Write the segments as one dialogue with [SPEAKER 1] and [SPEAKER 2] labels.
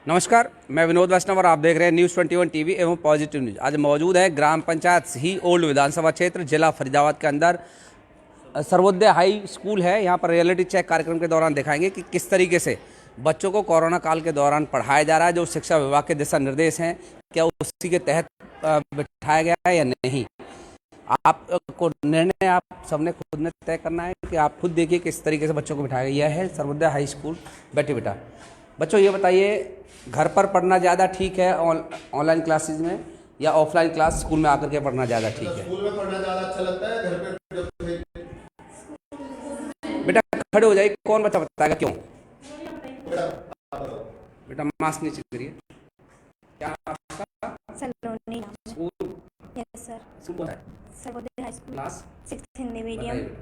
[SPEAKER 1] नमस्कार, मैं विनोद वैष्णव और आप देख रहे हैं न्यूज़ 21 टीवी एवं पॉजिटिव न्यूज़। आज मौजूद है ग्राम पंचायत ही ओल्ड विधानसभा क्षेत्र जिला फरीदाबाद के अंदर सर्वोदय हाई स्कूल है। यहाँ पर रियलिटी चेक कार्यक्रम के दौरान दिखाएंगे कि किस तरीके से बच्चों को कोरोना काल के दौरान पढ़ाया जा रहा है। जो शिक्षा विभाग के दिशा निर्देश हैं क्या उसी के तहत बिठाया गया है या नहीं, आपको निर्णय आप सबने खुद ने तय करना है कि आप खुद देखिए किस तरीके से बच्चों को बिठाया गया है। सर्वोदय हाई स्कूल बेटा बच्चों ये बताइए, घर पर पढ़ना ज़्यादा ठीक है ऑनलाइन क्लासेस में, या ऑफलाइन क्लास स्कूल में आकर के पढ़ना ज़्यादा ठीक है?
[SPEAKER 2] स्कूल में पढ़ना ज़्यादा अच्छा लगता है, घर पे
[SPEAKER 1] बेटा खड़े हो जाइए, कौन बच्चा बताएगा क्यों? बेटा मास्क नीचे करिए। क्या आपका
[SPEAKER 3] सलोनी
[SPEAKER 1] स्कूल?
[SPEAKER 3] Yes sir.
[SPEAKER 1] स्कूल है
[SPEAKER 3] Sarvodaya high school
[SPEAKER 1] class
[SPEAKER 3] 6 Hindi medium.
[SPEAKER 1] बताइए।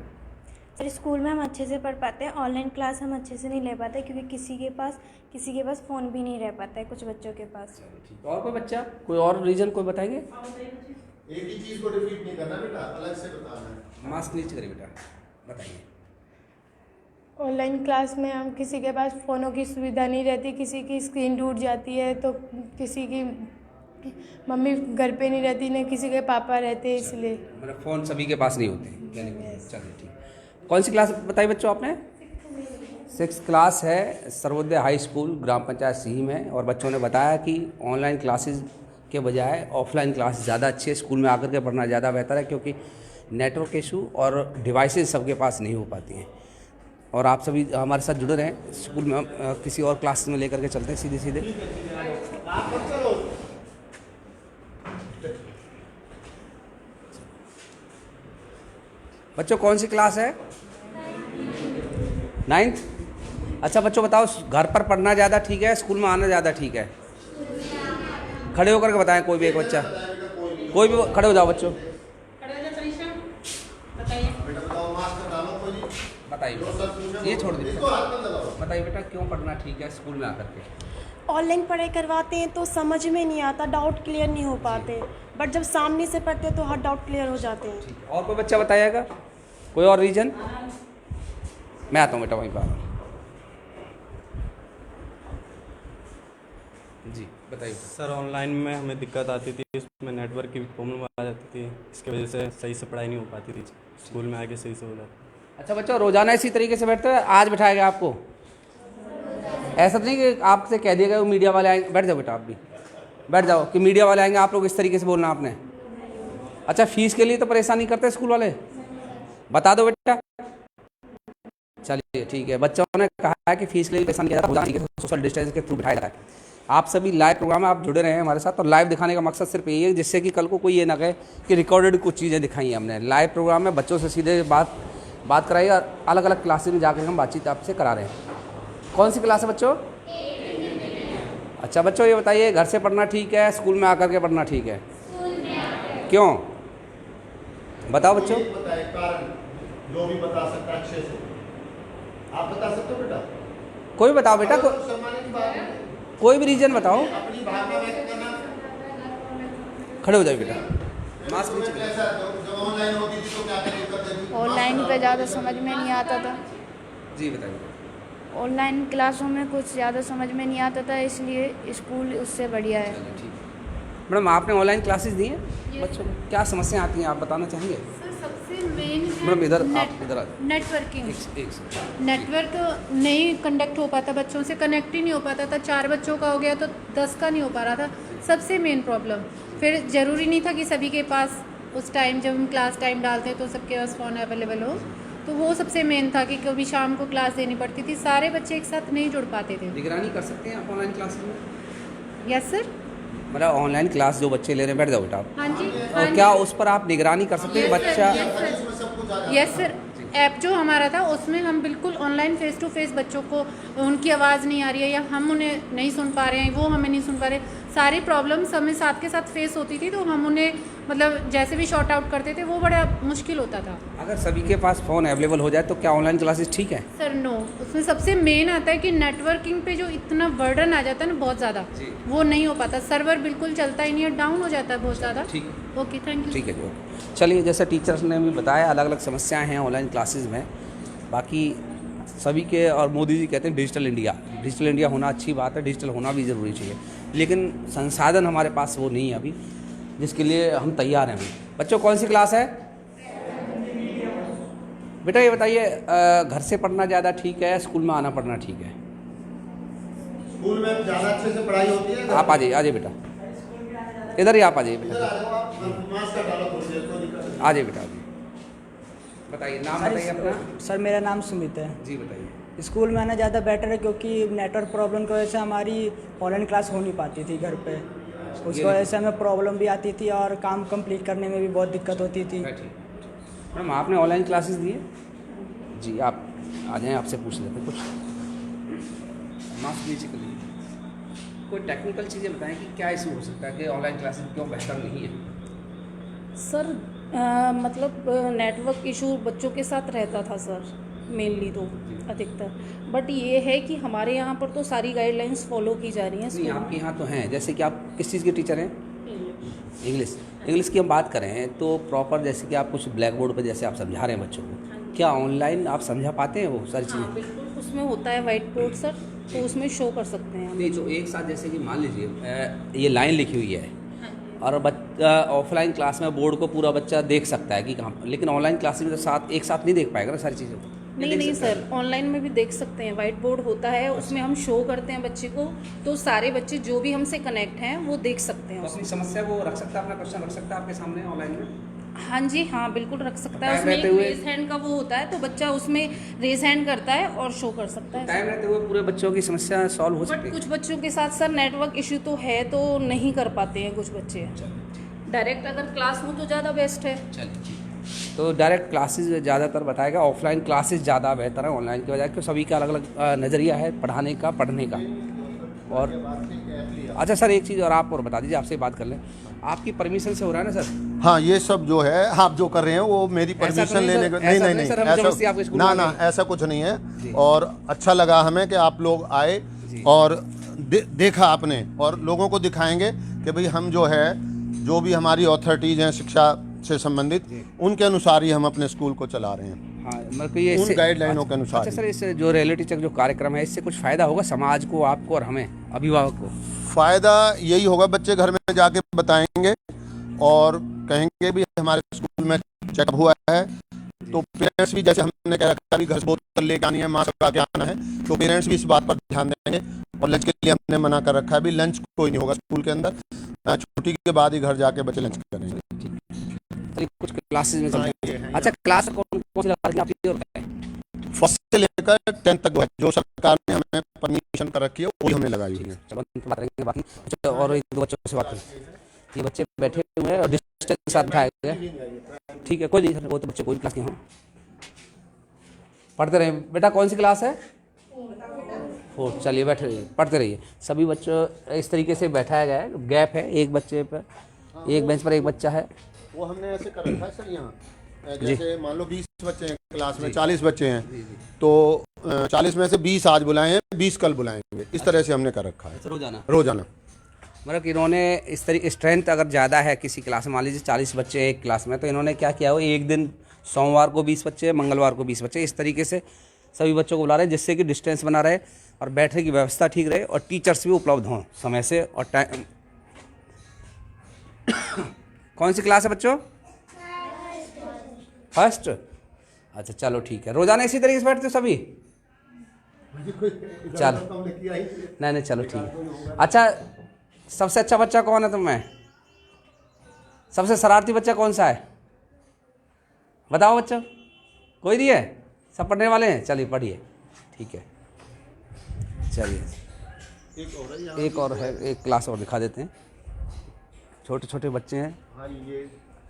[SPEAKER 3] सर स्कूल में हम अच्छे से पढ़ पाते हैं, ऑनलाइन क्लास हम अच्छे से नहीं ले पाते क्योंकि किसी के पास फ़ोन भी नहीं रह पाता है, कुछ बच्चों के पास।
[SPEAKER 1] और कोई बच्चा, कोई और रीजन कोई बताएंगे?
[SPEAKER 2] एक ही चीज को रिपीट नहीं करना बेटा, अलग से बताना है।
[SPEAKER 1] मास्क नीचे करिए बेटा, बताइए।
[SPEAKER 4] ऑनलाइन क्लास में हम किसी के पास फ़ोनों की सुविधा नहीं रहती, किसी की स्क्रीन टूट जाती है तो किसी की मम्मी घर पे नहीं रहती, न किसी के पापा रहते, इसलिए
[SPEAKER 1] मतलब फ़ोन सभी के पास नहीं होते। चलिए ठीक। कौन सी क्लास बताई बच्चों आपने? 6th क्लास है, सर्वोदय हाई स्कूल ग्राम पंचायत सिही में। और बच्चों ने बताया कि ऑनलाइन क्लासेस के बजाय ऑफलाइन क्लास ज़्यादा अच्छी है, स्कूल में आकर के पढ़ना ज़्यादा बेहतर है क्योंकि नेटवर्क इशू और डिवाइसेस सबके पास नहीं हो पाती हैं। और आप सभी हमारे साथ जुड़े रहें, स्कूल में किसी और क्लास में लेकर के चलते हैं सीधे। बच्चों कौन सी क्लास है? 9th। अच्छा बच्चों बताओ, घर पर पढ़ना ज़्यादा ठीक है, स्कूल में आना ज़्यादा ठीक है? खड़े होकर के बताएं, कोई भी एक बच्चा, कोई भी खड़े हो जाओ बच्चों, बताइए। ये छोड़ दीजिए, बताइए बेटा क्यों पढ़ना ठीक है स्कूल में आकर के?
[SPEAKER 5] ऑनलाइन पढ़ाई करवाते हैं तो समझ में नहीं आता, डाउट क्लियर नहीं हो पाते, बट जब सामने से पढ़ते हैं तो हर डाउट क्लियर हो जाते हैं।
[SPEAKER 1] और कोई बच्चा बताइएगा, कोई और रीजन? मैं आता हूँ बेटा वहीं पर। जी बताइए
[SPEAKER 6] सर। ऑनलाइन में हमें दिक्कत आती थी, उसमें नेटवर्क की प्रॉब्लम आ जाती थी, इसकी वजह से सही से पढ़ाई नहीं हो पाती थी, स्कूल में आके सही से हो जाती।
[SPEAKER 1] अच्छा बच्चों, रोजाना इसी तरीके से बैठते हैं, आज बैठाया गया आपको? ऐसा तो नहीं कि आपसे कह दिया गया वो मीडिया वाले आएंगे? बैठ जाओ बेटा, आप भी बैठ जाओ कि मीडिया वाले आएंगे, आप लोग इस तरीके से बोलना आपने। अच्छा फीस के लिए तो परेशानी करते स्कूल वाले, बता दो बेटा। चलिए ठीक है, बच्चों ने कहा है कि फीस के लिए परेशानी किया जाता है, सोशल डिस्टेंस के थ्रू बिठाया जाता है। आप सभी लाइव प्रोग्राम में आप जुड़े रहे हैं हमारे साथ, और लाइव दिखाने का मकसद सिर्फ यही है जिससे कि कल को कोई ये ना कहे कि रिकॉर्डेड कुछ चीज़ें दिखाई हैं हमने। लाइव प्रोग्राम में बच्चों से सीधे बात कराइए, और अलग अलग क्लासेस में जाकर हम बातचीत आपसे करा रहे हैं। कौन सी क्लास है बच्चों? अच्छा बच्चों ये बताइए, घर से पढ़ना ठीक है, स्कूल में आकर के पढ़ना ठीक है? क्यों बताओ बच्चों।
[SPEAKER 2] बताए कारण, जो भी बता सकता है अच्छे से, आप बता सकते हो बेटा?
[SPEAKER 1] कोई बताओ बेटा,
[SPEAKER 2] सम्मानित की बात है,
[SPEAKER 1] कोई भी रीजन बताओ।
[SPEAKER 2] अपनी भावना व्यक्त करना।
[SPEAKER 1] खड़े हो जाइए बेटा, मास्क नीचे।
[SPEAKER 2] कैसा जब ऑनलाइन होती थी तो क्या दिक्कत थी?
[SPEAKER 7] ऑनलाइन पे ज़्यादा समझ में नहीं आता था।
[SPEAKER 1] जी बताइए।
[SPEAKER 7] ऑनलाइन क्लासों में कुछ ज़्यादा समझ में नहीं आता था, इसलिए स्कूल उससे बढ़िया है।
[SPEAKER 1] ठीक। मैडम आपने ऑनलाइन क्लासेस दी हैं बच्चों को, क्या समस्या आती हैं आप बताना चाहेंगे?
[SPEAKER 8] सर सबसे मेन
[SPEAKER 1] मैडम इधर
[SPEAKER 8] है
[SPEAKER 1] आप इधर आ
[SPEAKER 8] नेटवर्किंग।
[SPEAKER 1] एक
[SPEAKER 8] नेटवर्क नहीं कंडक्ट हो पाता, बच्चों से कनेक्ट ही नहीं हो पाता था। 4 बच्चों का हो गया तो 10 का नहीं हो पा रहा था, सबसे मेन प्रॉब्लम। फिर ज़रूरी नहीं था कि सभी के पास उस टाइम जब हम क्लास टाइम डालते तो सबके पास फ़ोन अवेलेबल हो, तो वो सबसे मेन था कि कभी शाम को क्लास देनी पड़ती थी, सारे बच्चे एक साथ नहीं जुड़ पाते थे।
[SPEAKER 1] निगरानी कर सकते हैं आप ऑनलाइन क्लासेस में?
[SPEAKER 8] Yes sir.
[SPEAKER 1] मतलब ऑनलाइन क्लास जो बच्चे ले रहे हैं, बैठ जाओ बेटा आप।
[SPEAKER 8] हाँ जी,
[SPEAKER 1] और क्या उस पर आप निगरानी कर सकते हैं बच्चा?
[SPEAKER 8] Yes sir. ऐप जो हमारा था उसमें हम बिल्कुल ऑनलाइन फेस टू फेस बच्चों को, उनकी आवाज़ नहीं आ रही है या हम उन्हें नहीं सुन पा रहे हैं, वो हमें नहीं सुन पा रहे, सारी प्रॉब्लम्स हमें साथ के साथ फेस होती थी, तो हम उन्हें मतलब जैसे भी शॉर्ट आउट करते थे, वो बड़ा मुश्किल होता था।
[SPEAKER 1] अगर सभी के पास फ़ोन अवेलेबल हो जाए तो क्या ऑनलाइन क्लासेस ठीक है?
[SPEAKER 8] सर नो, उसमें सबसे मेन आता है कि नेटवर्किंग पे जो इतना बर्डन आ जाता है ना बहुत ज़्यादा, वो नहीं हो पाता, सर्वर बिल्कुल चलता ही नहीं है, डाउन हो जाता है बहुत ज़्यादा।
[SPEAKER 1] ठीक,
[SPEAKER 8] ओके थैंक यू।
[SPEAKER 1] ठीक है जी, ओके। चलिए, जैसे टीचर्स ने भी बताया अलग अलग समस्याएं हैं ऑनलाइन क्लासेस में, बाकी सभी के, और मोदी जी कहते हैं डिजिटल इंडिया होना अच्छी बात है, डिजिटल होना भी ज़रूरी चाहिए, लेकिन संसाधन हमारे पास वो नहीं है अभी, जिसके लिए हम तैयार हैं। बच्चों कौन सी क्लास है? बेटा ये बताइए, घर से पढ़ना ज़्यादा ठीक है, स्कूल में आना पढ़ना ठीक है?
[SPEAKER 2] स्कूल में ज़्यादा अच्छे से पढ़ाई होती है।
[SPEAKER 1] आप आ जाइए बेटा, इधर ही आप आ जाइए
[SPEAKER 2] इधर
[SPEAKER 1] बेटा,
[SPEAKER 2] आ जाओ आप, मास्क का डालो थोड़ी देर, कोई दिक्कत नहीं।
[SPEAKER 1] आ जाइए बेटा, आ जाइए। बताइए नाम बताइए अपना।
[SPEAKER 9] सर मेरा नाम सुमित है।
[SPEAKER 1] जी बताइए।
[SPEAKER 9] स्कूल में आना ज़्यादा बेटर है, क्योंकि नेटवर्क प्रॉब्लम की वजह से हमारी ऑनलाइन क्लास हो नहीं पाती थी घर पे, उसकी वजह से हमें प्रॉब्लम भी आती थी और काम कंप्लीट करने में भी बहुत दिक्कत होती थी।
[SPEAKER 1] मैडम आपने ऑनलाइन क्लासेस दी है? जी आप आ जाएँ, आपसे पूछ लेते कुछ। मास्क नीचे कर लीजिए। कोई टेक्निकल चीज़ें बताएं कि क्या इशू हो सकता है कि ऑनलाइन क्लासेस क्यों बेहतर नहीं है?
[SPEAKER 10] सर मतलब नेटवर्क इशू बच्चों के साथ रहता था सर, मेनली तो अधिकतर, बट ये है कि हमारे यहाँ पर तो सारी गाइडलाइंस फॉलो की जा रही हैं।
[SPEAKER 1] नहीं आपके यहाँ तो हैं, जैसे कि आप किस चीज़ के टीचर हैं? इंग्लिश की हम बात करें तो प्रॉपर, जैसे कि आप कुछ ब्लैक बोर्ड पर जैसे आप समझा रहे हैं बच्चों को, क्या ऑनलाइन आप समझा पाते हैं वो सारी चीज़ें?
[SPEAKER 10] हाँ बिल्कुल, उसमें होता है वाइट बोर्ड सर, तो उसमें शो कर सकते हैं हम।
[SPEAKER 1] नहीं, तो एक साथ जैसे कि मान लीजिए ये लाइन लिखी हुई है और बच्चा ऑफलाइन क्लास में बोर्ड को पूरा बच्चा देख सकता है कि कहाँ पर, लेकिन ऑनलाइन क्लास में तो एक साथ नहीं देख पाएगा ना सारी चीज़ें।
[SPEAKER 10] नहीं सर, ऑनलाइन में भी देख सकते हैं, वाइट बोर्ड होता है, उसमें हम शो करते हैं बच्चे को, तो सारे बच्चे जो भी हमसे कनेक्ट हैं वो देख सकते हैं।
[SPEAKER 1] तो अपनी समस्या वो रख सकता है, अपना क्वेश्चन रख सकता है आपके सामने ऑनलाइन में?
[SPEAKER 10] हाँ जी, हाँ बिल्कुल रख सकता है।
[SPEAKER 1] टाइम
[SPEAKER 10] उसमें
[SPEAKER 1] रहते
[SPEAKER 10] एक
[SPEAKER 1] हुए-
[SPEAKER 10] रेज हैंड का वो होता है, तो बच्चा उसमें रेज हैंड करता है और शो कर सकता है।
[SPEAKER 1] टाइम रहते हुए पूरे बच्चों की समस्या सॉल्व हो सकती
[SPEAKER 10] बट
[SPEAKER 1] है?
[SPEAKER 10] कुछ बच्चों के साथ सर नेटवर्क इश्यू तो है, तो नहीं कर पाते हैं कुछ बच्चे। डायरेक्ट अगर क्लास हो तो ज़्यादा बेस्ट है।
[SPEAKER 1] चलिए, तो डायरेक्ट क्लासेस ज़्यादातर बताएगा, ऑफलाइन क्लासेस ज़्यादा बेहतर है ऑनलाइन की बजाय, क्योंकि सभी का अलग अलग नज़रिया है पढ़ाने का, पढ़ने का। और अच्छा सर एक चीज़ और आप और बता दीजिए, आपसे बात कर लें, आपकी परमिशन से हो रहा है ना सर?
[SPEAKER 2] हाँ ये सब जो है आप जो कर रहे हैं वो मेरी
[SPEAKER 1] ऐसा तो
[SPEAKER 2] परमिशन
[SPEAKER 1] नहीं
[SPEAKER 2] लेने
[SPEAKER 1] सर,
[SPEAKER 2] का
[SPEAKER 1] ऐसा
[SPEAKER 2] नहीं
[SPEAKER 1] नहीं सर, हम
[SPEAKER 2] ऐसा
[SPEAKER 1] जबरदस्ती आपके स्कूल
[SPEAKER 2] ना
[SPEAKER 1] में
[SPEAKER 2] ना
[SPEAKER 1] आ गए।
[SPEAKER 2] ऐसा कुछ नहीं है। और अच्छा लगा हमें कि आप लोग आए और देखा आपने, और लोगों को दिखाएंगे कि भाई हम जो है, जो भी हमारी अथॉरिटीज़ हैं शिक्षा से संबंधित, उनके अनुसार ही हम अपने स्कूल को चला रहे हैं।
[SPEAKER 1] हाँ मतलब कि ये
[SPEAKER 2] उन
[SPEAKER 1] इससे-
[SPEAKER 2] गाइडलाइनों के अनुसार
[SPEAKER 1] अच्छा
[SPEAKER 2] ही।
[SPEAKER 1] सर, इससे जो रियलिटी चेक जो कार्यक्रम है, इससे कुछ फ़ायदा होगा समाज को, आपको और हमें अभिभावक को?
[SPEAKER 2] फ़ायदा यही होगा, बच्चे घर में जाके बताएंगे और कहेंगे भी हमारे स्कूल में चेकअप हुआ है, तो पेरेंट्स भी, जैसे हमने कह रखा है घर से बोतल लेके आनी है, मास्क लगा के आना है, तो पेरेंट्स भी इस बात पर ध्यान देंगे। और लंच के लिए हमने मना कर रखा है, अभी लंच कोई नहीं होगा स्कूल के अंदर, छुट्टी के बाद ही घर जाके बच्चे लंच करेंगे।
[SPEAKER 1] कुछ क्लासेस में चलते हैं। अच्छा क्लास कौन कौन सी लगा रखी है आपकी? और बताएं।
[SPEAKER 2] फर्स्ट से लेकर 10 तक जो सरकार ने हमें परमिशन कर रखी है वही हमने लगाई हुई है।
[SPEAKER 1] चलो बात करेंगे बाकी। अच्छा, और एक दो बच्चों से बात करें। ये बच्चे बैठे हुए हैं और डिस्टेंस के साथ बैठाए गए हैं। ठीक है, कोई नहीं सर, वो तो बच्चे कोई क्लास के हों, पढ़ते रहे। बेटा कौन सी क्लास है? 4। चलिए बैठे रहिए, पढ़ते रहिए। सभी बच्चों इस तरीके से बैठाया गया है, गैप है, एक बच्चे पर, एक बेंच पर एक बच्चा है।
[SPEAKER 2] वो हमने ऐसे कर रखा है सर, यहाँ जैसे मान लो 20 बच्चे हैं क्लास में, 40 बच्चे हैं, तो 40 में से 20 आज बुलाए हैं, 20 कल बुलाएंगे, इस तरह से हमने कर रखा है रोजाना।
[SPEAKER 1] मतलब कि इन्होंने इस तरीके स्ट्रेंथ अगर ज़्यादा है किसी क्लास में, मान लीजिए 40 बच्चे हैं एक क्लास में, तो इन्होंने क्या किया हो, एक दिन सोमवार को 20 बच्चे, मंगलवार को 20 बच्चे, इस तरीके से सभी बच्चों को बुला रहे हैं, जिससे कि डिस्टेंस बना रहे और बैठने की व्यवस्था ठीक रहे और टीचर्स भी उपलब्ध हों समय से और टाइम। कौन सी क्लास है बच्चों? फर्स्ट। अच्छा चलो ठीक है, रोजाना इसी तरीके से बैठते हो सभी? चलो नहीं चलो ठीक है। अच्छा सबसे अच्छा बच्चा कौन है तुम्हें? सबसे शरारती बच्चा कौन सा है? बताओ बच्चों, कोई नहीं है, सब पढ़ने वाले हैं? चलिए पढ़िए, ठीक है। चलिए एक और है, एक क्लास और दिखा देते हैं। छोटे छोटे बच्चे हैं।
[SPEAKER 2] हाँ ये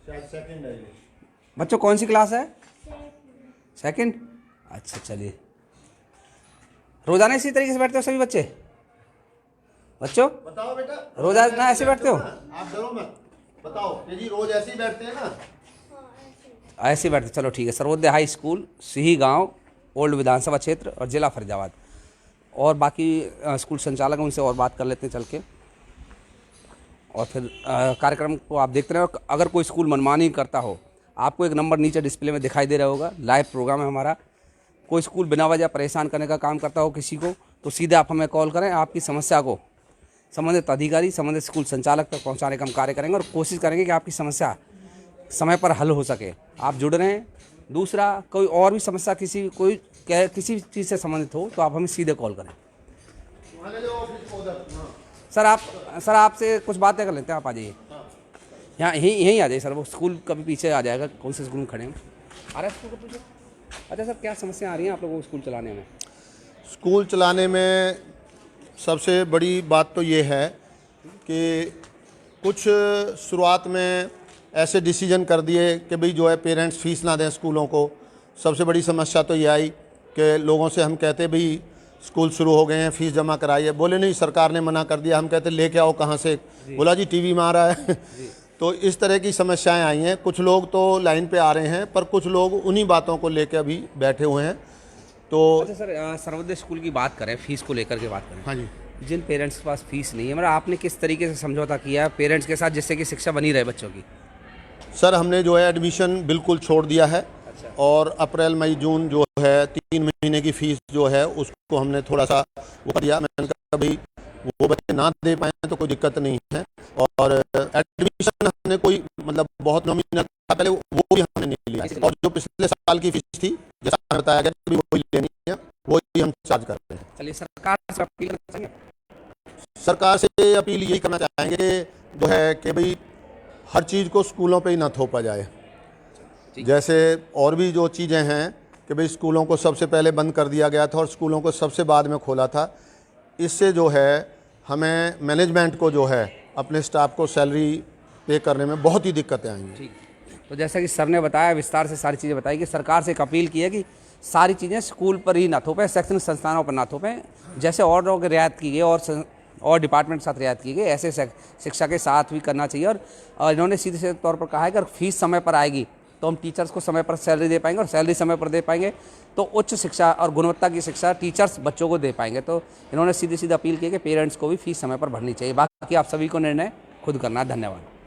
[SPEAKER 2] शायद सेकंड है ये।
[SPEAKER 1] बच्चों कौन सी क्लास है? सेकंड। अच्छा चलिए, रोजाना इसी तरीके से बैठते हो सभी बच्चे? बच्चों
[SPEAKER 2] बताओ बेटा,
[SPEAKER 1] रोजाना ऐसे बैठते हो?
[SPEAKER 2] आप डरो मत, बताओ कि जी रोज ऐसे ही बैठते हैं ना?
[SPEAKER 1] ऐसे बैठते, चलो ठीक है। सर्वोदय हाई स्कूल, सिही गांव, ओल्ड विधानसभा क्षेत्र और जिला फरीदाबाद। और बाकी स्कूल संचालक हैं, उनसे और बात कर लेते हैं चल के, और फिर कार्यक्रम को आप देखते रहें। और अगर कोई स्कूल मनमानी करता हो, आपको एक नंबर नीचे डिस्प्ले में दिखाई दे रहा होगा, लाइव प्रोग्राम है हमारा, कोई स्कूल बिना वजह परेशान करने का काम करता हो किसी को, तो सीधे आप हमें कॉल करें। आपकी समस्या को संबंधित अधिकारी, संबंधित स्कूल संचालक तक पहुंचाने का हम कार्य करेंगे और कोशिश करेंगे कि आपकी समस्या समय पर हल हो सके। आप जुड़ रहे हैं। दूसरा, कोई और भी समस्या किसी चीज़ से संबंधित हो तो आप हमें सीधे कॉल करें। सर आपसे कुछ बातें कर लेते हैं, आप आ जाइए यहाँ, यहीं आ जाइए सर। वो स्कूल कभी पीछे आ जाएगा, कौन से स्कूल में खड़े हैं आ रहा है स्कूल को पूछो। अच्छा सर, क्या समस्या आ रही है आप लोगों को स्कूल चलाने में?
[SPEAKER 2] स्कूल चलाने में सबसे बड़ी बात तो ये है कि कुछ शुरुआत में ऐसे डिसीजन कर दिए कि भाई जो है पेरेंट्स फीस ना दें स्कूलों को। सबसे बड़ी समस्या तो ये आई कि लोगों से हम कहते भाई स्कूल शुरू हो गए हैं, फ़ीस जमा कराइए। बोले नहीं, सरकार ने मना कर दिया। हम कहते लेके आओ कहाँ से? बोला जी टीवी में आ रहा है। तो इस तरह की समस्याएं आई हैं। कुछ लोग तो लाइन पे आ रहे हैं, पर कुछ लोग उन्हीं बातों को लेकर अभी बैठे हुए हैं। तो
[SPEAKER 1] अच्छा सर, सर्वोदय स्कूल की बात करें, फीस को लेकर के बात करें।
[SPEAKER 2] हाँ जी,
[SPEAKER 1] जिन पेरेंट्स के पास फीस नहीं है, मतलब आपने किस तरीके से समझौता किया है पेरेंट्स के साथ जिससे कि शिक्षा बनी रहे बच्चों की?
[SPEAKER 2] सर हमने जो है एडमिशन बिल्कुल छोड़ दिया है।
[SPEAKER 1] अच्छा।
[SPEAKER 2] और अप्रैल मई जून जो है 3 महीने की फ़ीस जो है उसको हमने थोड़ा सा वो कर दिया। मैंने कहा भाई वो बच्चे ना दे पाए तो कोई दिक्कत नहीं है। और एडमिशन हमने कोई मतलब बहुत नॉमिनल था पहले, वो भी हमने नहीं लिया। और जो पिछले साल की फ़ीस थी, जैसा हमें बताया गया कि वही लेनी है, वही हम चार्ज करते हैं।
[SPEAKER 1] चलिए, सरकार से अपील करना चाहेंगे?
[SPEAKER 2] सरकार से अपील यही करना चाहेंगे कि जो है कि भाई हर चीज़ को स्कूलों पे ही ना थोपा जाए। जैसे और भी जो चीज़ें हैं कि भाई स्कूलों को सबसे पहले बंद कर दिया गया था और स्कूलों को सबसे बाद में खोला था। इससे जो है हमें मैनेजमेंट को जो है अपने स्टाफ को सैलरी पे करने में बहुत ही दिक्कतें आएंगी।
[SPEAKER 1] ठीक। तो जैसा कि सर ने बताया, विस्तार से सारी चीज़ें बताई कि सरकार से एक अपील की है कि सारी चीज़ें स्कूल पर ही ना थोपें, शैक्षणिक संस्थानों पर ना थोपें। जैसे और लोगों की रियायत की गई और डिपार्टमेंट के साथ रियायत की गई, ऐसे शिक्षा के साथ भी करना चाहिए। और इन्होंने सीधे तौर पर कहा है कि अगर फीस समय पर आएगी तो हम टीचर्स को समय पर सैलरी दे पाएंगे, और सैलरी समय पर दे पाएंगे तो उच्च शिक्षा और गुणवत्ता की शिक्षा टीचर्स बच्चों को दे पाएंगे। तो इन्होंने सीधी अपील की कि पेरेंट्स को भी फीस समय पर भरनी चाहिए। बाकी आप सभी को निर्णय खुद करना है। धन्यवाद।